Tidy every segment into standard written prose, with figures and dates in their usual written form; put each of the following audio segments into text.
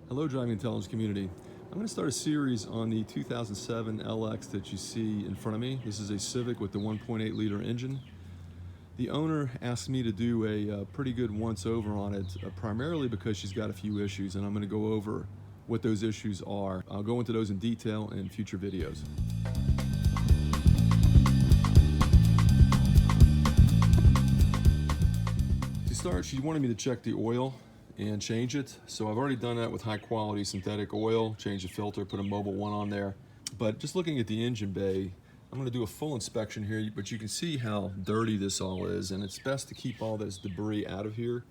Hello, Driving Intelligence community. I'm going to start a series on the 2007 LX that you see in front of me. This is a Civic with the 1.8 liter engine. The owner asked me to do a pretty good once-over on it, primarily because she's got a few issues, and I'm going to go over what those issues are. I'll go into those in detail in future videos. To start, she wanted me to check the oil and change it. So I've already done that with high quality synthetic oil, change the filter, put a mobile one on there. But just looking at the engine bay, I'm gonna do a full inspection here, but you can see how dirty this all is, and it's best to keep all this debris out of here.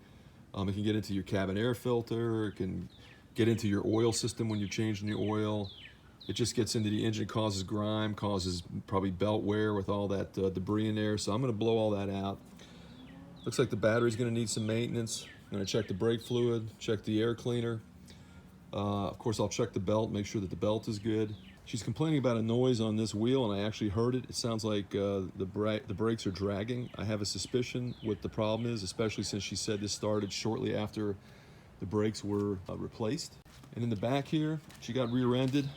It can get into your cabin air filter, it can get into your oil system when you're changing the oil. It just gets into the engine, causes grime, causes probably belt wear with all that debris in there. So I'm gonna blow all that out. Looks like the battery's gonna need some maintenance. I'm going to check the brake fluid, check the air cleaner. Of course, I'll check the belt, make sure that the belt is good. She's complaining about a noise on this wheel, and I actually heard it. It sounds like the brakes are dragging. I have a suspicion what the problem is, especially since she said this started shortly after the brakes were replaced. And in the back here, she got rear-ended.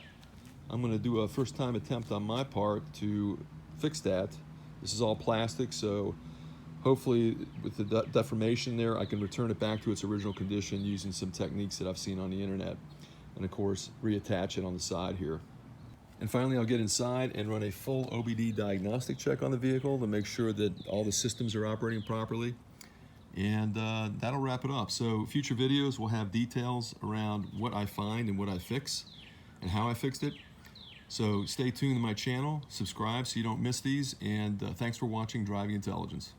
I'm going to do a first-time attempt on my part to fix that. This is all plastic, so hopefully with the deformation there, I can return it back to its original condition using some techniques that I've seen on the internet. And of course, reattach it on the side here. And finally, I'll get inside and run a full OBD diagnostic check on the vehicle to make sure that all the systems are operating properly. And that'll wrap it up. So future videos will have details around what I find and what I fix and how I fixed it. So stay tuned to my channel, subscribe so you don't miss these, and thanks for watching Driving Intelligence.